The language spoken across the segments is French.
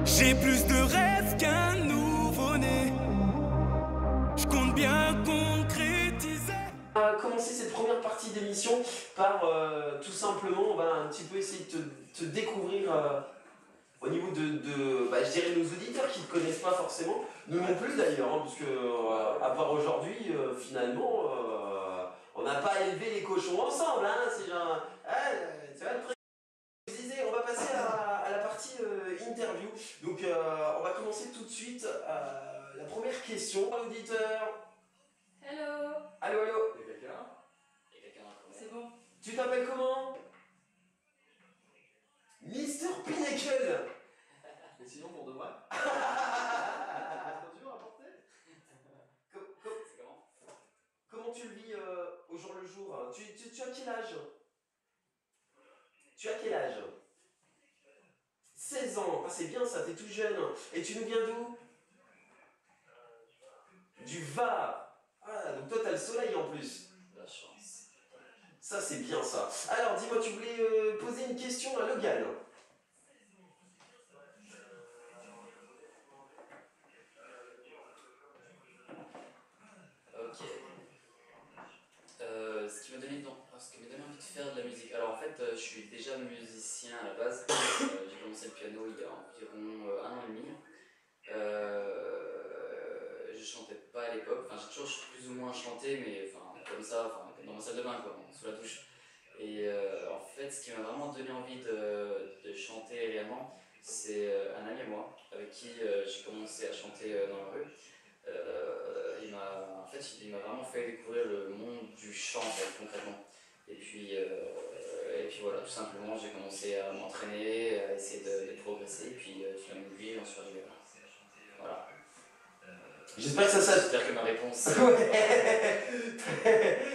J'ai plus de rêves qu'un nouveau-né. Je compte bien concrétiser. On va commencer cette première partie d'émission par tout simplement, on va un petit peu essayer de te découvrir au niveau je dirais nos auditeurs qui ne te connaissent pas forcément, nous non plus d'ailleurs, hein, parce que à part aujourd'hui, finalement, on n'a pas élevé les cochons ensemble, hein, c'est genre, tu vas le préciser, on va passer à la partie interview. Donc on va commencer tout de suite. La première question, auditeur. Hello. Allô, allô. Il y a quelqu'un? C'est bon. Tu t'appelles comment? Mister Pinnacle. Et sinon, pour de vrai? C'est trop dur à porter? C'est comment? Comment tu le vis au jour le jour? Tu as quel âge? Tu as quel âge? 16 ans. Ah, c'est bien ça, t'es tout jeune. Et tu nous viens d'où? Du Var. Ah, donc toi t'as le soleil en plus. La chance. Ça c'est bien ça. Alors dis-moi, tu voulais poser une question à Logan. Ok. Ce qui m'a donné envie de faire de la musique. Alors en fait, je suis déjà musicien à la base. J'ai commencé le piano il y a environ 1 an et demi. Je chantais pas à l'époque. Enfin, j'ai toujours plus ou moins chanté, mais enfin, comme ça, enfin, comme dans ma salle de bain, quoi, sous la douche. Et en fait, ce qui m'a vraiment donné envie de chanter réellement, c'est un ami à moi avec qui j'ai commencé à chanter dans la rue. Il m'a vraiment fait découvrir le monde du chant, en fait, concrètement. Et puis voilà, tout simplement, j'ai commencé à m'entraîner, à essayer de progresser. Et puis fil en aiguille, j'en suis arrivé là. Voilà. J'espère que ça. J'espère que ma réponse. Ouais.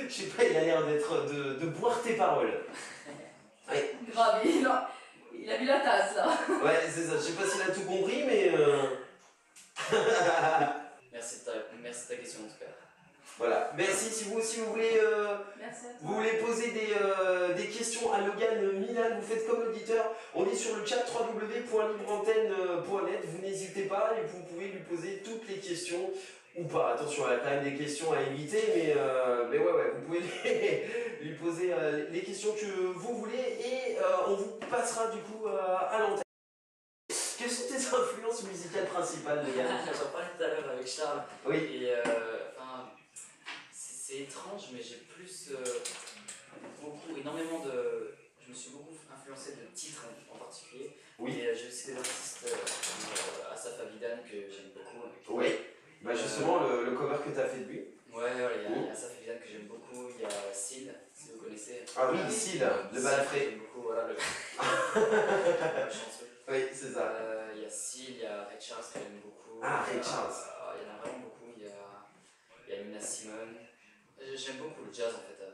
Je sais pas, il a l'air d'être de boire tes paroles. Ouais. Grave, il a vu la tasse là. Ouais, c'est ça. Je sais pas s'il a tout compris, mais. Merci de ta question en tout cas. Voilà. Merci. Si vous aussi vous voulez. Merci à toi. Vous voulez poser des questions à Logan Milan, vous faites comme l'auditeur. On est sur le chat www.libreantenne.net. Vous n'hésitez pas et vous pouvez lui poser toutes les questions. Ou pas, attention, il y a quand même des questions à éviter, mais ouais, vous pouvez lui poser les questions que vous voulez et on vous passera du coup à l'antenne. Quelles sont tes influences musicales principales, Logan? J'en parlais tout à l'heure avec Charles. Oui. Et c'est étrange, mais j'ai plus énormément de. Je me suis beaucoup influencé de titres en particulier. Oui. Et j'ai aussi des artistes comme Asaf Avidan que j'aime beaucoup. Oui. Bah justement, le cover que tu as fait de lui. Ouais, il y a Asaf Avidan que j'aime beaucoup. Il y a Sil, si vous connaissez. Ah oui, Sil, de Balafré. J'aime beaucoup, voilà, le chanceux. Oui, c'est ça. Il y a Sil, il y a Ray Charles que j'aime beaucoup. Ah, Ray Charles. Il y en a vraiment beaucoup. Il y a Nina Simone. J'aime beaucoup le jazz en fait à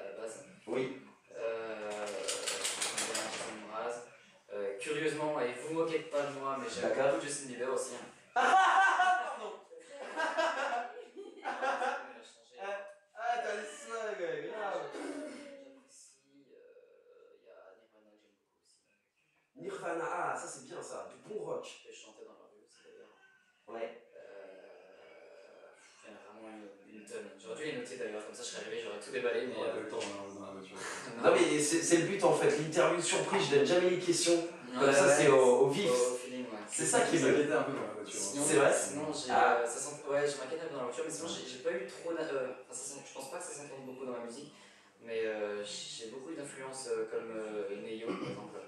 la base. Oui. Curieusement, et vous moquez pas de moi, mais j'aime beaucoup Justin Bieber aussi. Pardon. T'as le swag, grave. J'apprécie. Il y a Nirvana que j'aime beaucoup aussi. Nirvana, ah ça c'est bien ça, du bon rock. Je chantais dans la rue aussi d'ailleurs. Ouais. Il y en a vraiment une tonne. J'aurais dû les noter d'ailleurs, comme ça je serais arrivé, j'aurais tout déballé. Mais on a pas eu le temps dans la voiture. Non mais c'est le but en fait, l'interview surprise, je donne jamais les questions. Comme ça c'est au vif. Au feeling, ouais. C'est ça qui est Ça mieux. guettait un peu dans la voiture. C'est vrai. Sinon, je m'inquiète un peu dans la voiture, mais sinon j'ai pas eu trop. Je pense pas que ça s'entende beaucoup dans la musique, mais j'ai beaucoup d'influences comme Neyo par exemple.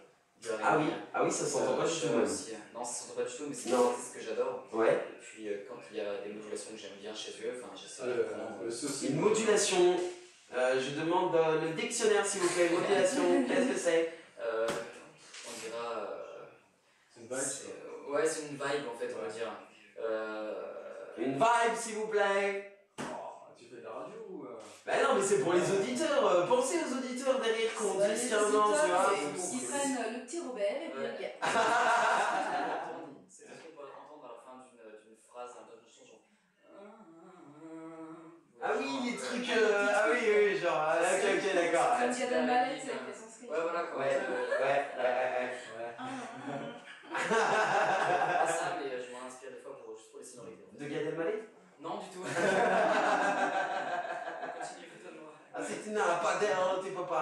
Ah oui, ça s'entend pas du tout. Aussi. Non, ça s'entend pas du tout, mais c'est ce que j'adore. Ouais. Et puis quand il y a des modulations que j'aime bien chez eux, j'essaie de prendre. Une modulation. Je demande le dictionnaire s'il vous plaît. Modulation, qu'est-ce que c'est? On dira. C'est une vibe. Ouais, c'est une vibe en fait, on va dire. Une vibe s'il vous plaît. Oh, tu fais de la radio ou Bah non, mais c'est pour les auditeurs. Pensez aux auditeurs derrière qui ont 10-15 ans, tu vois. Ils prennent le petit Robert et puis c'est ce qu'on peut entendre à la fin d'une phrase, d'un chanson. Ah oui, les trucs. Ah oui, genre. Ok, d'accord. comme Gad Elmaleh, tu sais, il fait son sketch. Ouais, voilà quoi. Ouais.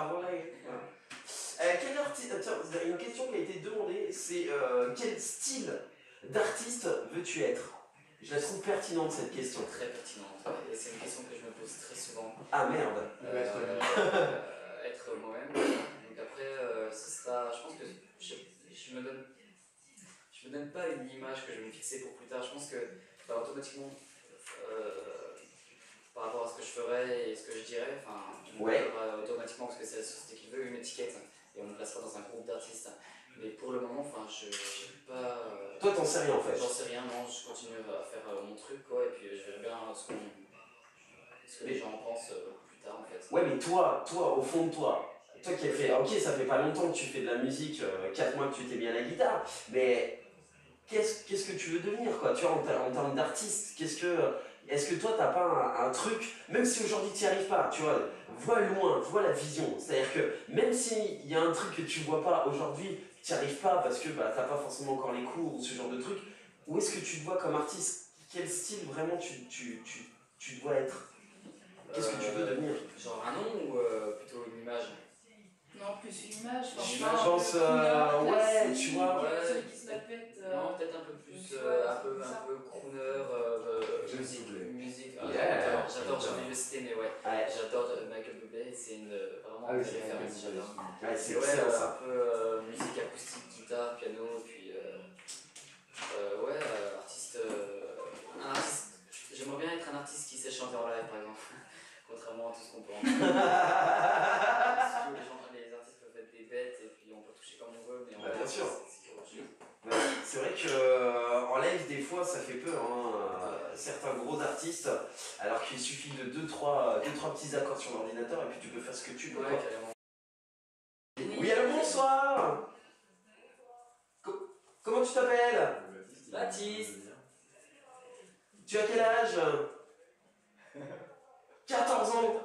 avoir la... quel artiste... Attends, une question qui a été demandée, c'est quel style d'artiste veux-tu être? Je la trouve pertinente cette question. Très pertinente. Et c'est une question que je me pose très souvent. Ah merde. Être moi-même. Donc après, ce sera... Je pense que je me donne pas une image que je vais me fixer pour plus tard. Je pense que automatiquement, par rapport à ce que je ferais et ce que je dirais, enfin, on me automatiquement, parce que c'est la société qui veut, une étiquette, et on me placera dans un groupe d'artistes. Mais pour le moment, enfin, je sais pas. Toi, t'en sais rien en fait. J'en sais rien, non, je continue à faire mon truc, quoi, et puis je verrai bien ce que les gens en pensent plus tard, en fait. Ouais, mais toi, au fond de toi qui as fait, ok, ça fait pas longtemps que tu fais de la musique, 4 mois que tu t'es mis à la guitare, mais qu'est-ce que tu veux devenir, quoi, tu vois, en termes d'artiste, est-ce que toi, t'as pas un truc, même si aujourd'hui tu n'y arrives pas, tu vois, vois loin, vois la vision, c'est-à-dire que même s'il y a un truc que tu vois pas aujourd'hui, tu n'y arrives pas parce que bah, t'as pas forcément encore les cours ou ce genre de truc, où est-ce que tu te vois comme artiste? Quel style vraiment tu dois être? Qu'est-ce que tu veux devenir? Genre un nom ou plutôt une image? Non, plus une image. Je pense, ouais, tu vois. Celui qui se la pète. Non, peut-être un peu plus, un peu crooner, musique. Yeah. J'adore, j'ai envie de le citer, mais ouais. J'adore Michael Bublé, c'est vraiment une référence, j'adore. Ouais, c'est ouais, ça. Un peu musique acoustique, guitare, piano, puis ouais, artiste. J'aimerais bien être un artiste qui sait chanter en live, par exemple. Contrairement à tout ce qu'on peut entendre. Les artistes peuvent être des bêtes et puis on peut toucher comme on veut, mais en bien sûr. c'est C'est vrai que en live, des fois, ça fait peur. Certains gros artistes, alors qu'il suffit de 2-3 petits accords sur l'ordinateur et puis tu peux faire ce que tu veux. Ouais, carrément. Oui, allô, bonsoir. Comment tu t'appelles? Baptiste. Tu as quel âge? 14 ans.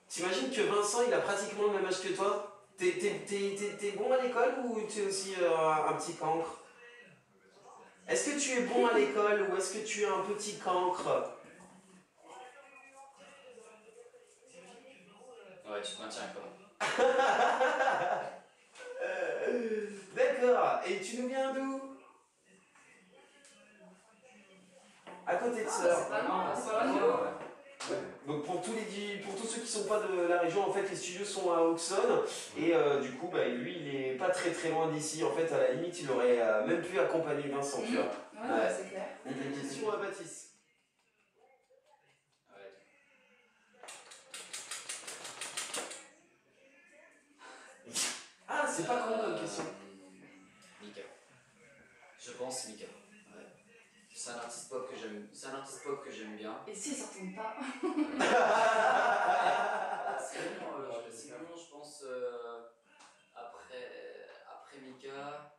T'imagines que Vincent, il a pratiquement le même âge que toi? T'es bon à l'école ou t'es aussi un petit cancre? Est-ce que tu es bon à l'école ou est-ce que tu es un petit cancre? Ouais, tu te maintiens quoi. D'accord. Et tu nous viens d'où? À côté de Sœur. C'est pas loin, c'est pas loin. Donc pour tous ceux qui sont pas de la région, en fait les studios sont à Auxonne et du coup bah, lui il est pas très loin d'ici, en fait à la limite il aurait même pu accompagner Vincent, tu vois. Ouais, c'est clair. Une question à Baptiste. Ah c'est pas con comme question. Mika. Je pense Mika. C'est un artiste pop que j'aime bien. Et si ça tombe pas? Sinon, je pense après Mika.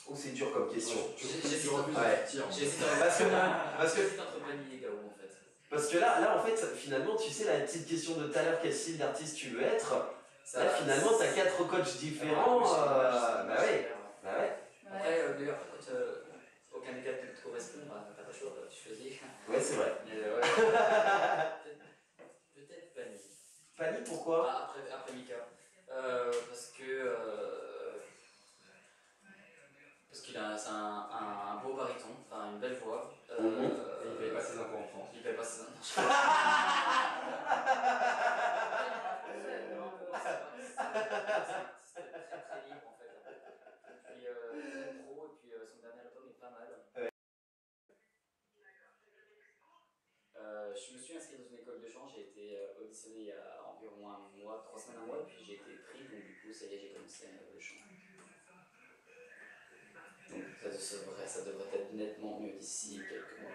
Oh c'est dur comme question. J'hésite entre Fanny et Gao en fait. Parce que là en fait finalement tu sais la petite question de tout à l'heure, quel style d'artiste tu veux être, là finalement t'as 4 coachs différents. Bah ouais. Après, d'ailleurs, aucun des quatre ne te correspond, t'as pas le choix, tu choisis. Ouais, c'est vrai. Mais ouais. Peut-être Fanny. Fanny, pourquoi? Après Mika. Parce qu'il a un beau baryton, enfin une belle voix. Et il paye pas ses impôts en France. Il paye pas ses impôts. C'était très libre en fait. Et puis très pro, et puis son dernier album est pas mal. Je me suis inscrit dans une école de chant, j'ai été auditionné il y a environ 3 semaines, un mois, et puis j'ai été pris, donc du coup ça y est, j'ai commencé le chant. Donc ça devrait être nettement mieux d'ici quelques mois.